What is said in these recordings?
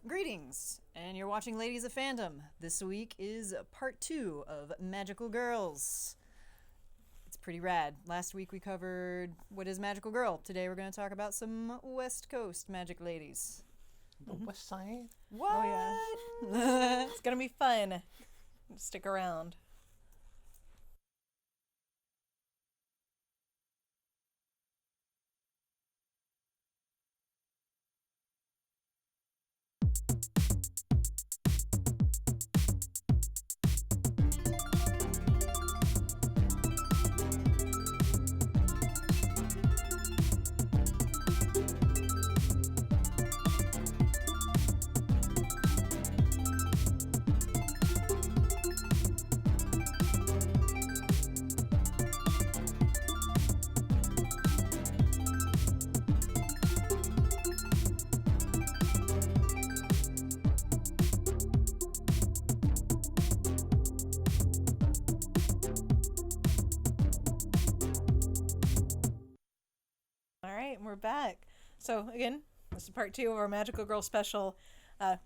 Greetings, and you're watching Ladies of Fandom. This week is part 2 of Magical Girls. It's pretty rad. Last week we covered What is Magical Girl. Today we're going to talk about some West Coast magic ladies. The West Side? What? Oh, yeah. It's gonna be fun. Stick around. Alright, we're back. So, again, this is part 2 of our Magical Girl special.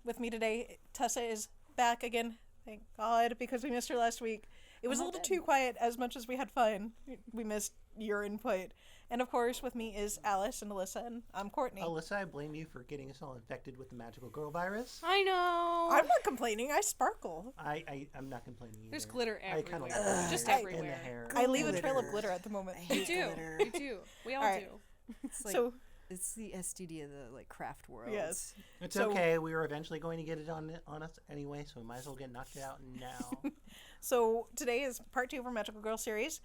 With me today, Tessa is back again. Thank God, because we missed her last week. It was a little too quiet as much as we had fun. We missed your input. And of course, with me is Alice and Alyssa, and I'm Courtney. Alyssa, I blame you for getting us all infected with the magical girl virus. I know. I'm not complaining, I sparkle. I'm not complaining either. There's glitter I kind everywhere. of like Just in the everywhere. hair. I leave a trail of Glitter. glitter at the moment. I hate You do. glitter. You do. We all Alright. do. It's like, So, it's the STD of the craft world. yes. It's So- okay. We were eventually going to get it on us anyway, so we might as well get knocked out now. So today is part 2 of our Magical Girl series.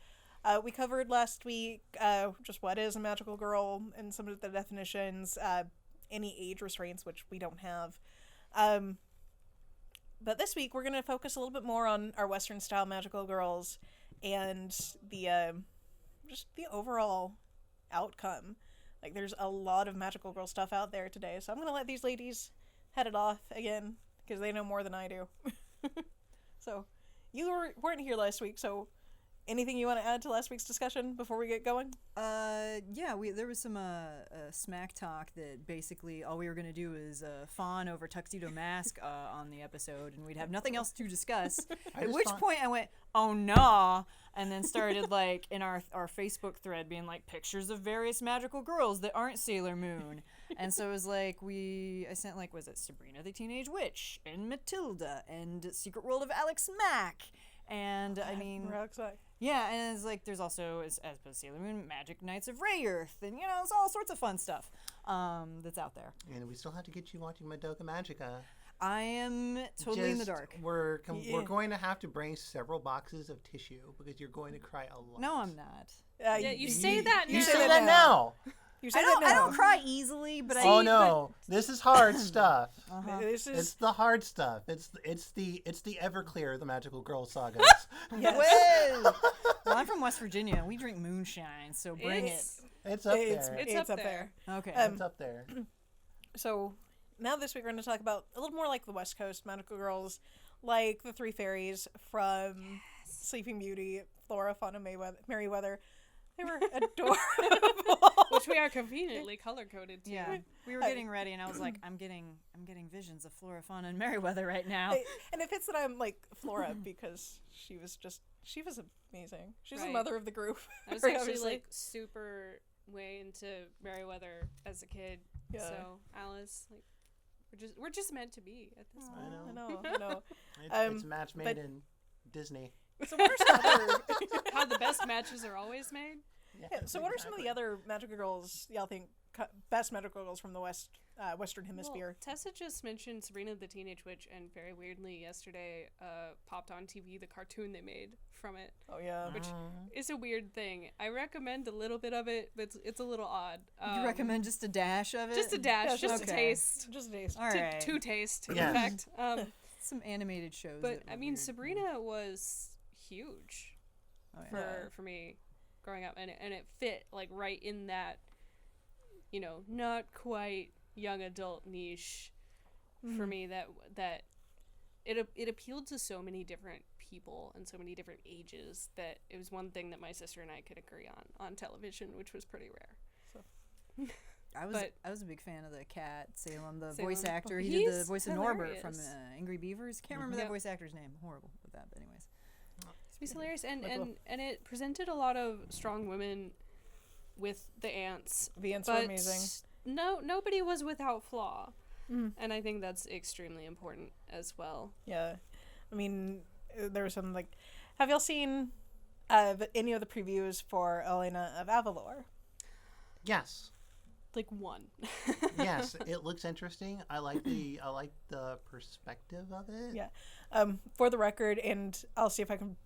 We covered last week just what is a magical girl and some of the definitions, any age restraints, which we don't have. But this week we're going to focus a little bit more on our Western style magical girls and the just the overall outcome. Like, there's a lot of magical girl stuff out there today, so I'm going to let these ladies head it off again because they know more than I do. So, you weren't here last week, so anything you want to add to last week's discussion before we get going? Yeah, there was some smack talk that basically all we were going to do is fawn over Tuxedo Mask on the episode, and we'd have nothing else to discuss. At which point I went, oh nah, and then started like in our Facebook thread being like pictures of various magical girls that aren't Sailor Moon. And so it was like I sent like, was it Sabrina the Teenage Witch and Matilda and Secret World of Alex Mack. And I mean, yeah, and it's like there's also, as per Sailor Moon, Magic Knights of Rayearth, and it's all sorts of fun stuff that's out there. And we still have to get you watching Madoka Magica. I am totally in the dark. We're going to have to bring several boxes of tissue because you're going to cry a lot. No, I'm not. Yeah, you say that now. You say that now. You say I that don't now. cry easily, but Oh no, this is hard stuff. This It's is the hard stuff. It's the Everclear, the magical girl sagas. yes. Whoa! Well, I'm from West Virginia. We drink moonshine, so bring It's- It's up It's, there. it's up there. there. it. Okay. It's up there. So now this week we're going to talk about a little more like the West Coast magical girls, like the three fairies from Sleeping Beauty, Flora, Fauna, Merryweather. They were adorable. Which we are conveniently color coded too. Yeah, we were getting ready, and I was like, I'm getting visions of Flora, Fauna, and Merryweather right now. And it fits that I'm like Flora because she was amazing. She's the Right. mother of the group. I was very actually obviously. like super way into Merryweather as a kid. Yeah. So Alice, like, we're just meant to be at this point. I know. It's a match made but- in Disney. So what are some other? How the best matches are always made. Yeah, so what are some of the other magical girls y'all think best magical girls from the Western Hemisphere? Well, Tessa just mentioned Sabrina the Teenage Witch, and very weirdly yesterday popped on TV the cartoon they made from it, Oh yeah. which is a weird thing. I recommend a little bit of it, but it's a little odd. You recommend just a dash of it? Just a dash, just okay. a taste. Just a taste. All right. To taste, Yes. in fact. Some animated shows. But that I were mean, weird. Sabrina was huge Oh, yeah. for me growing up, and it fit like right in that, not quite young adult niche for me. That it appealed to so many different people and so many different ages that it was one thing that my sister and I could agree on television, which was pretty rare. I was a big fan of the cat Salem, the Salem. voice actor. Oh, He did the he's voice of Norbert from hilarious. Angry Beavers. Can't remember that Yep. voice actor's name. Horrible with that, but anyways. He's hilarious, and, Like, and it presented a lot of strong women with the ants. The ants were But amazing. nobody was without flaw, Mhm. and I think that's extremely important as well. Yeah, I mean, there was some like, have y'all seen any of the previews for Elena of Avalor? Yes. Like one. Yes, it looks interesting. I like the perspective of it. Yeah. For the record, and I'll see if I can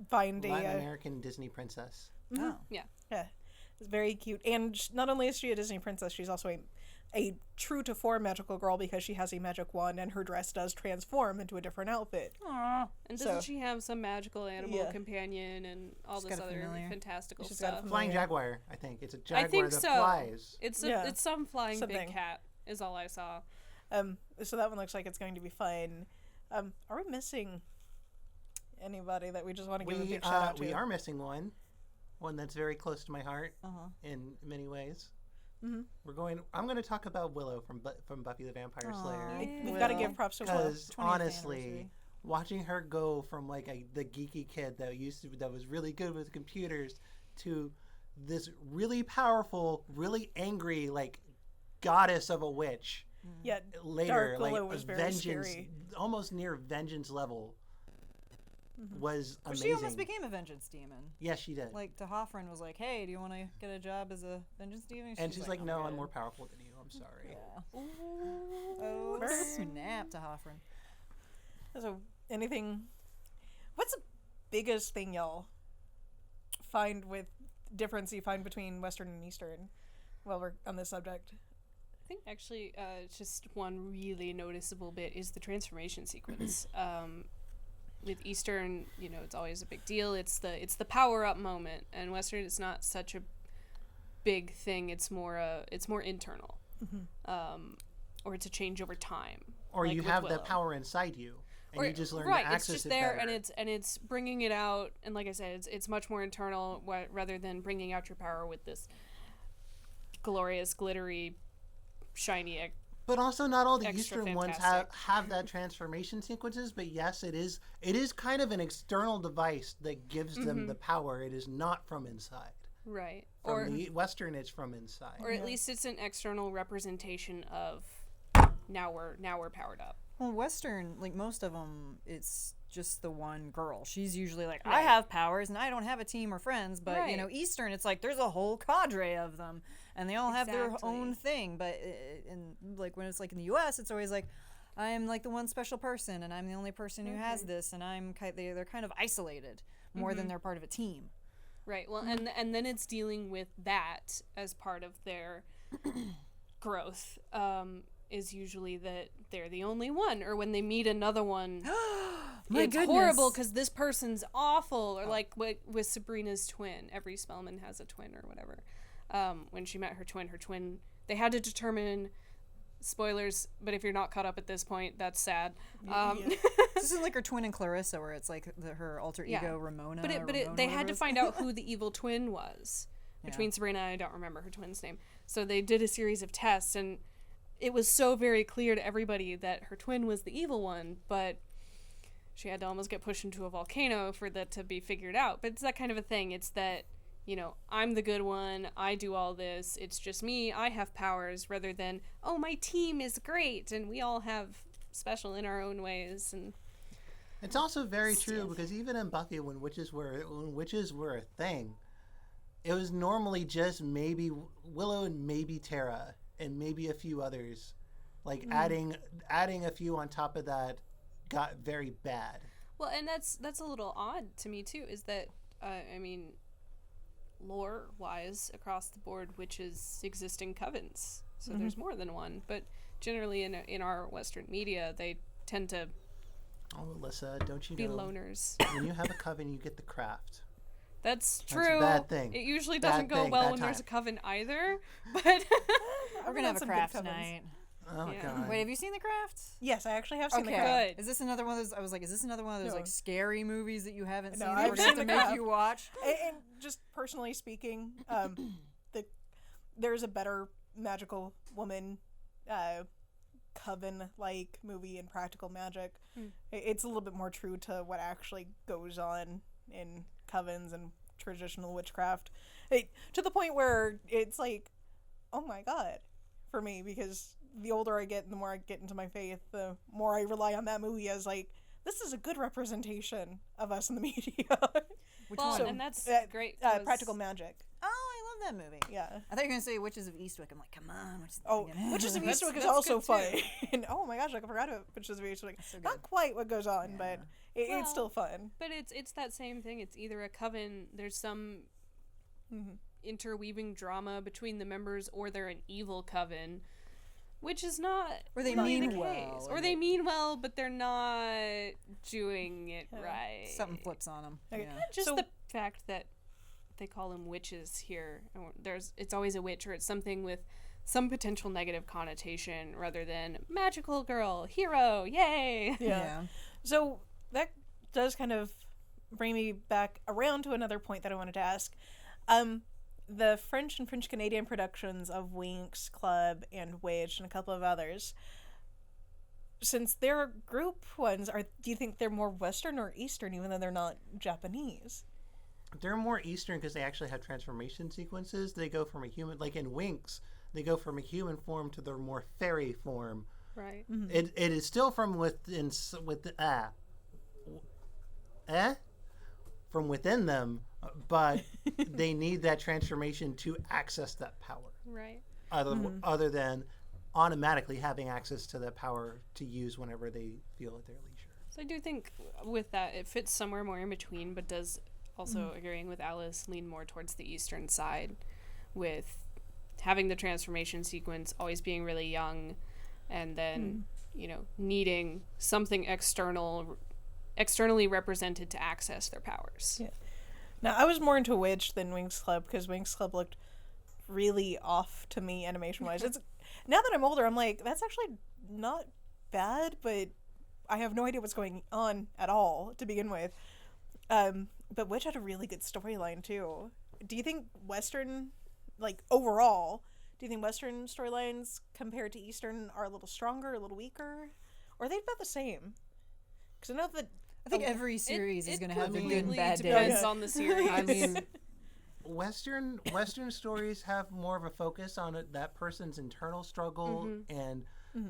find Latin a. American Disney princess. Oh. Yeah, it's very cute. And not only is she a Disney princess, she's also a true to form magical girl because she has a magic wand and her dress does transform into a different outfit. Aw. And So- doesn't she have some magical animal Yeah. companion and all She's this got a other familiar. fantastical She's got a stuff? familiar- Flying jaguar, I think. It's a jaguar I think that so. flies. It's Yeah. it's some flying Something. big cat is all I saw. So that one looks like it's going to be fun. Are we missing anybody that we just want to give a big shout out to? We are missing one that's very close to my heart Uh-huh. in many ways. Mhm. I'm going to talk about Willow from Buffy the Vampire Aw. Slayer. Yeah. We've got to give props to Willow. Because 20th honestly, anniversary. watching her go from like the geeky kid that was really good with computers to this really powerful, really angry like goddess of a witch Yeah, later, Dark Willow like was very vengeance, scary. almost near vengeance level, was But amazing. she almost became a vengeance demon. Yes, she did. Like, Hoffren was like, hey, do you want to get a job as a vengeance demon? And she's like, no, I'm good." more powerful than you. I'm sorry. Yeah. Oh, Burn. snap to Hoffren. So, what's the biggest thing y'all find difference you find between Western and Eastern while we're on this subject? I think actually, just one really noticeable bit is the transformation sequence. With Eastern, it's always a big deal. It's the power up moment, and Western it's not such a big thing. It's more internal, or it's a change over time. Or like you with have Willow. that power inside you, and you just learn right, to access it's just it there, better. and it's bringing it out. And like I said, it's much more internal rather than bringing out your power with this glorious, glittery, shiny. But also, not all the Extra Eastern ones fantastic. have that transformation sequences. But yes, it is kind of an external device that gives them the power. It is not from inside. Right. From the Western, it's from inside. Or at least it's an external representation of now we're powered up. Well, Western, like most of them, it's just the one girl. She's usually like, I Right. have powers and I don't have a team or friends. But, Right. Eastern, it's like there's a whole cadre of them and they all have their Exactly. own thing. But like when it's like in the U.S., it's always like, I am like the one special person and I'm the only person who has this. And they're kind of isolated more than they're part of a team. Right. Well, and then it's dealing with that as part of their growth. Is usually that they're the only one, or when they meet another one, My it's goodness. horrible because this person's awful. Or like with Sabrina's twin, every Spellman has a twin or whatever. When she met her twin, they had to determine. Spoilers, but if you're not caught up at this point, that's sad. This is like her twin in Clarissa, where it's like her alter ego Yeah. Ramona. But or they Ramona, had to whatever find out who the evil twin was. Between Sabrina and I don't remember her twin's name. So they did a series of tests, and it was so very clear to everybody that her twin was the evil one, but she had to almost get pushed into a volcano for that to be figured out. But it's that kind of a thing. It's that, I'm the good one, I do all this, it's just me, I have powers, rather than, oh, my team is great, and we all have special in our own ways. And It's also very true because even in Buffy, when witches were a thing, it was normally just maybe Willow and maybe Tara and maybe a few others. Like adding a few on top of that got very bad. well, and that's a little odd to me too, is that lore wise across the board witches exist in covens, so there's more than one, but generally in our Western media they tend to Oh, Alyssa, don't you be know? we're When you have a coven, you get the craft. That's a true. bad thing. It usually Bad doesn't go thing, well bad when there's a time. coven either, but We're gonna have a some good craft covens. night. Oh Yeah. god. Wait, have you seen the craft? Yes, I actually have seen the Okay. Craft. Good. Is this another one of those? I was like, is this another one of those No. like scary movies that you haven't No, seen? I've That we're gonna seen have to The make Craft. you watch. And just personally speaking, there's a better magical woman, coven-like movie in practical magic. It's a little bit more true to what actually goes on in covens and traditional witchcraft, to the point where it's like, oh my god, for me, because the older I get and the more I get into my faith, the more I rely on that movie as like, this is a good representation of us in the media. Well, and that's great. Practical Magic. Oh, I love that movie. Yeah. I thought you were gonna say Witches of Eastwick. I'm like, come on, Witches Oh, of Witches of That's- Eastwick is that's also good, fun. too. And oh my gosh, I forgot about Witches of Eastwick. So good. Not quite what goes on, but it's Well, still fun. But it's that same thing. It's either a coven. There's some interweaving drama between the members, or they're an evil coven, which is not Or they really mean the well, case. and Or they mean well, but they're not doing it right. Something flips on them. Okay. Yeah. Just So- the fact that they call them witches here. It's always a witch, or it's something with some potential negative connotation rather than magical girl, hero, yay. Yeah. So that does kind of bring me back around to another point that I wanted to ask. The French and French Canadian productions of Winx Club and Witch and a couple of others, since they're group ones, do you think they're more Western or Eastern, even though they're not Japanese? They're more Eastern because they actually have transformation sequences. They go from a human, like in Winx, they go from a human form to their more fairy form. Right. It is still from within, from within them, but they need that transformation to access that power. Right. Other than automatically having access to that power to use whenever they feel at their leisure. So I do think with that, it fits somewhere more in between, but does also, agreeing with Alice, lean more towards the Eastern side, with having the transformation sequence, always being really young, and then, needing something externally represented to access their powers. Yeah. Now, I was more into Witch than Winx Club because Winx Club looked really off to me animation-wise. It's now that I'm older, I'm like, that's actually not bad, but I have no idea what's going on at all to begin with. But Witch had a really good storyline too. Do you think Western, like overall, do you think Western storylines compared to Eastern are a little stronger, a little weaker, or are they about the same? Because I know that I think every series is going to have a good and completely bad depends days. on the series. I mean, Western stories have more of a focus on that person's internal struggle and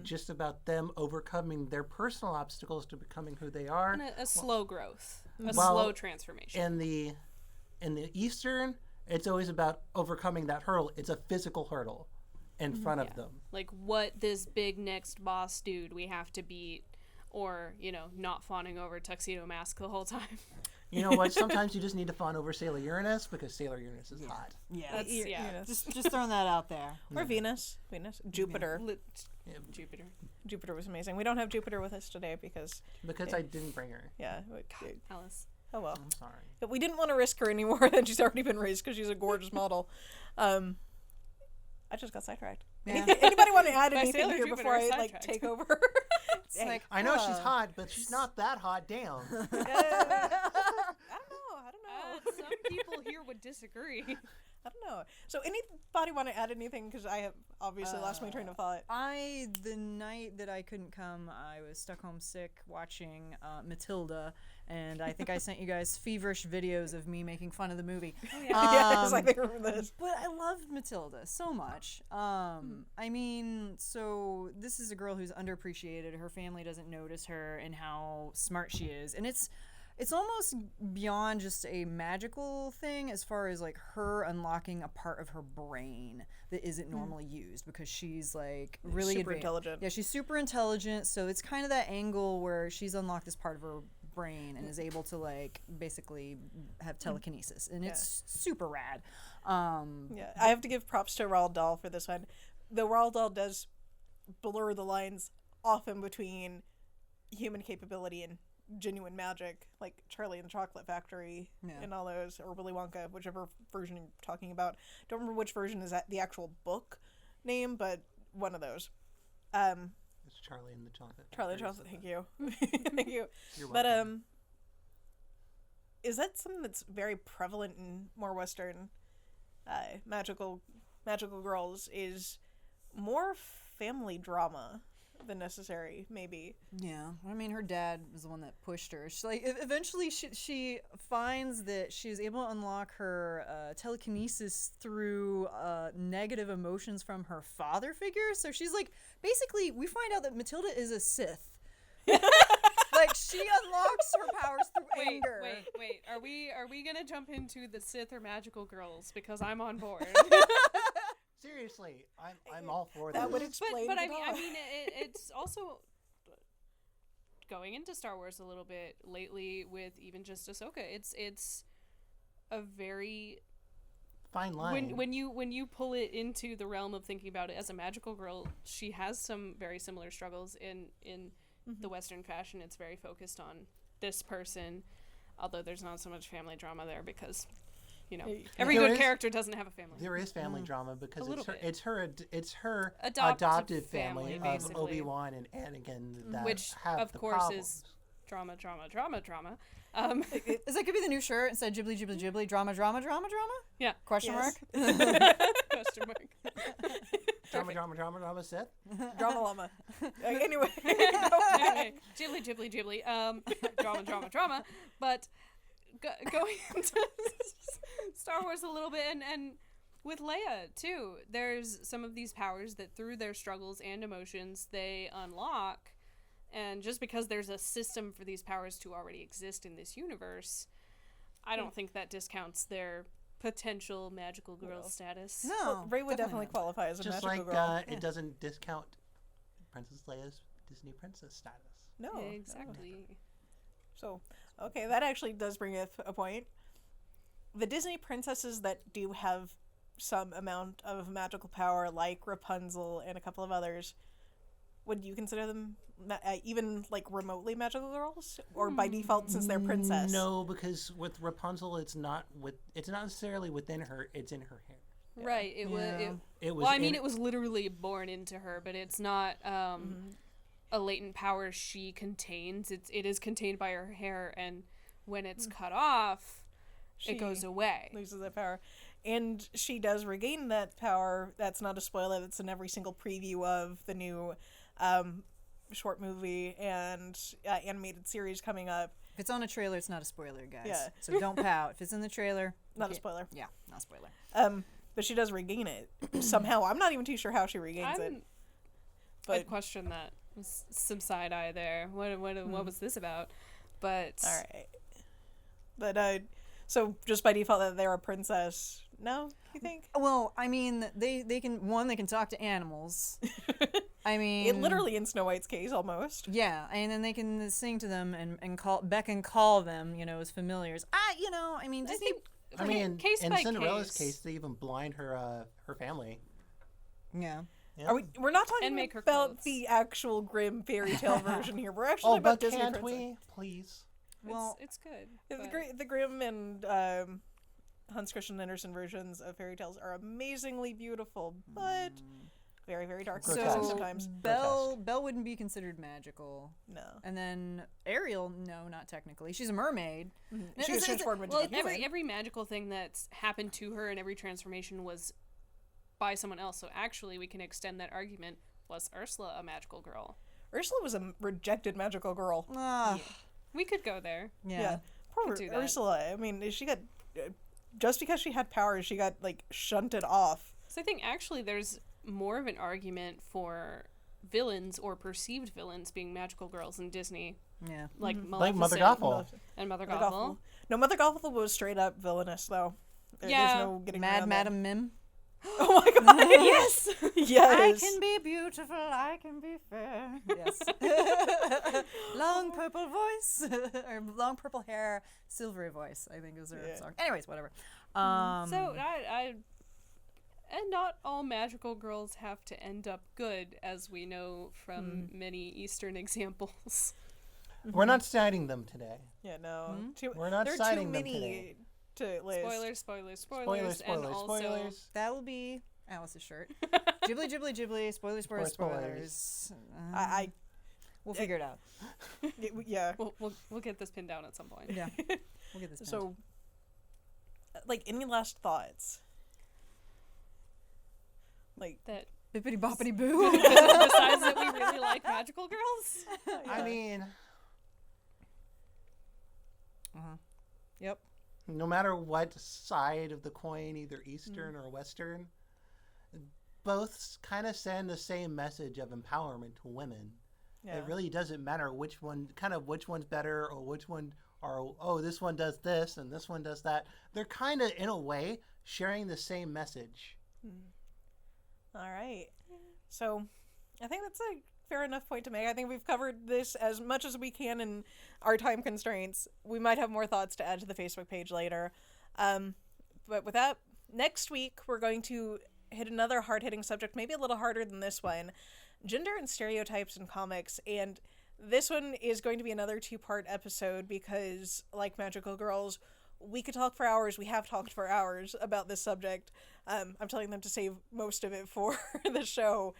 just about them overcoming their personal obstacles to becoming who they are. And a slow growth, a Well, slow transformation. In the Eastern, it's always about overcoming that hurdle. It's a physical hurdle in front of them. Like, what this big next boss dude we have to beat, or, not fawning over Tuxedo Mask the whole time. You know what? Sometimes you just need to fawn over Sailor Uranus because Sailor Uranus is hot. Yeah, That's, yeah. just throwing that out there. or Venus, Jupiter. Jupiter. Jupiter was amazing. We don't have Jupiter with us today because, Because I didn't bring her. yeah. Alice. Oh well. I'm sorry. But we didn't want to risk her any more than she's already been raised because she's a gorgeous model. I just got sidetracked. Yeah. Anybody want to add By anything Sailor here Jupiter before I sidetracked. take over? It's like, I know she's hot, but she's not that hot. Damn. I don't know. Some people here would disagree. I don't know. So anybody want to add anything? Because I have obviously lost my train of thought. The night that I couldn't come, I was stuck home sick watching Matilda, and I think I sent you guys feverish videos of me making fun of the movie. Yes, I think I remember this. But I loved Matilda so much. I mean, so this is a girl who's underappreciated. Her family doesn't notice her and how smart she is, and it's almost beyond just a magical thing as far as like her unlocking a part of her brain that isn't normally used because she's like really Super advanced. intelligent. Yeah, she's super intelligent. So it's kind of that angle where she's unlocked this part of her brain and is able to like basically have telekinesis, and it's super rad. Yeah, I have to give props to Roald Dahl for this one. The Roald Dahl does blur the lines often between human capability and genuine magic, like Charlie and the Chocolate Factory and all those, or Willy Wonka, whichever version you're talking about. Don't remember which version is that the actual book name, but one of those. It's Charlie and the Chocolate. Charlie and the Chocolate. Thank you, thank you. You're But welcome. is that something that's very prevalent in more Western magical girls? Is more family drama than necessary, maybe. Yeah, I mean, her dad was the one that pushed her. She, like, eventually, she finds that she's able to unlock her telekinesis through negative emotions from her father figure. So she's like, basically, we find out that Matilda is a Sith. Like, she unlocks her powers through anger. Wait. Are we gonna jump into the Sith or magical girls? Because I'm on board. Seriously, I'm all for That that. would explain but I it mean, all. it's also going into Star Wars a little bit lately with even just Ahsoka. It's a very Fine line. when you pull it into the realm of thinking about it as a magical girl, she has some very similar struggles in the Western fashion. It's very focused on this person, although there's not so much family drama there because, you know, every There good is- character doesn't have a family. There is family drama because little it's her Adopted adopted family, family of basically. Obi-Wan and Anakin that Which, have of the course, problems. is drama. Is that could be the new shirt instead of ghibli, drama? Yeah. Question Yes. mark? Question mark. Drama Sith. Drama llama. Anyway. Anyway, ghibli. Drama. But going into Star Wars a little bit, and with Leia too, there's some of these powers that through their struggles and emotions they unlock, and just because there's a system for these powers to already exist in this universe, I don't think that discounts their potential magical girl status. No, Well, Rey would definitely not. qualify as a Just magical like girl. it doesn't discount Princess Leia's Disney princess status. No. Exactly. So, okay, that actually does bring up a point. The Disney princesses that do have some amount of magical power, like Rapunzel and a couple of others, would you consider them even like remotely magical girls, or by default since they're princess? No, because with Rapunzel, it's not necessarily within her. It's in her hair. Right. It was. Yeah. It was. Well, I mean, it was literally born into her, but it's not a latent power she contains. It is contained by her hair, and when it's cut off, She it goes away. loses that power. And she does regain that power. That's not a spoiler. That's in every single preview of the new short movie and animated series coming up. If it's on a trailer, it's not a spoiler, guys. Yeah. So don't pout. If it's in the trailer, Not a okay. spoiler. Yeah, not a spoiler. But she does regain it somehow. I'm not even too sure how she regains it. I'd question that. Some side eye there. What was this about? But All right. But so just by default that they're a princess. No, you think? Well, I mean, they can talk to animals. I mean, It literally in Snow White's case almost. Yeah, and then they can sing to them and call them, as familiars. I mean, Disney. I mean, case in by Cinderella's case. case, they even blind her family. Yeah. Yeah. We're not talking And make her about clothes. the actual Grimm fairy tale version here. We're actually Oh, about but Disney can't princess. we, please? Well, it's good. The Grimm and Hans Christian Andersen versions of fairy tales are amazingly beautiful, but very, very dark and Grotesque. sad so sometimes. Belle wouldn't be considered magical, No. and then Ariel, no, not technically. She's a mermaid. She was transformed into Well, a human. every magical thing that's happened to her and every transformation was by someone else. So actually, we can extend that argument. Was Ursula a magical girl? Ursula was a rejected magical girl. Ah, We could go there. yeah. Poor do that. Ursula. I mean, she got just because she had powers, she got like shunted off. So I think actually there's more of an argument for villains or perceived villains being magical girls in Disney, Yeah. like Like Mother Maleficent Gothel. and Mother Mother Gothel. Gothel. No, Mother Gothel was straight up villainous though. There's Yeah. no getting Mad around Madam Mim. that. Oh my god! Yes, yes. I can be beautiful, I can be fair. Yes. Long purple voice, or long purple hair, silvery voice, I think is her Yeah. song. Anyways, whatever. So I and not all magical girls have to end up good, as we know from many Eastern examples. We're not citing them today. Yeah, no. We're not there are too citing them many today. to list. Spoilers, Spoilers, and also spoilers. that will be Alice's shirt. Ghibli, spoilers. Spoilers. I We'll figure it out. yeah. we'll get this pinned down at some point. Yeah, we'll get this. So, like, any last thoughts? Like, That Bippity boppity boo. Besides that, we really like magical girls. I mean, Yep. no matter what side of the coin, either Eastern or Western, both kind of send the same message of empowerment to women. Yeah. It really doesn't matter which one's better or which one, or oh, this one does this and this one does that. They're kind of, in a way, sharing the same message. All right. So I think that's a fair enough point to make. I think we've covered this as much as we can in our time constraints. We might have more thoughts to add to the Facebook page later. But with that, next week we're going to hit another hard-hitting subject, maybe a little harder than this one, gender and stereotypes in comics. And this one is going to be another 2-part episode because, like Magical Girls, we could talk for hours. We have talked for hours about this subject. I'm telling them to save most of it for the show.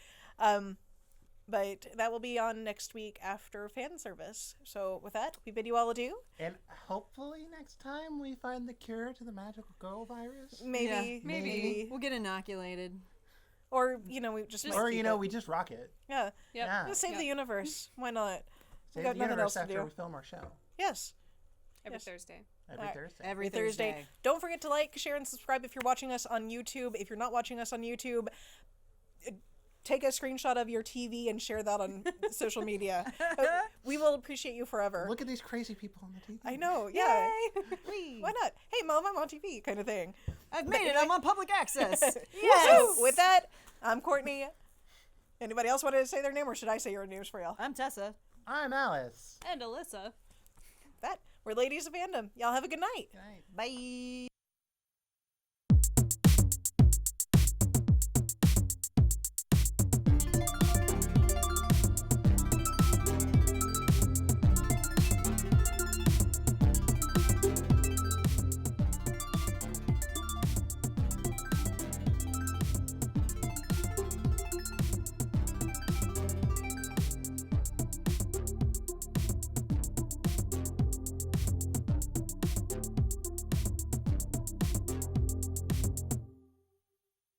But that will be on next week after fan service. So with that, we bid you all adieu. And hopefully next time we find the cure to the magical girl virus. Maybe. Maybe. We'll get inoculated. Or, we just might Or, keep it. we just rock it. Yeah. Yep. Yeah. Just save the universe. Why not? Save got the nothing else universe to after do. we film our show. Yes. Every Yes. Thursday. Every Alright. Thursday. Every Thursday. Thursday. Don't forget to like, share, and subscribe if you're watching us on YouTube. If you're not watching us on YouTube, take a screenshot of your TV and share that on social media. We will appreciate you forever. Look at these crazy people on the TV. I know, yeah. Yay! Why not? Hey, Mom, I'm on TV, kind of thing. I've made it. I'm on public access. Woohoo! Yes. With that, I'm Courtney. Anybody else want to say their name, or should I say your names for y'all? I'm Tessa. I'm Alice. And Alyssa. We're Ladies of Fandom. Y'all have a good night. Good night. Bye.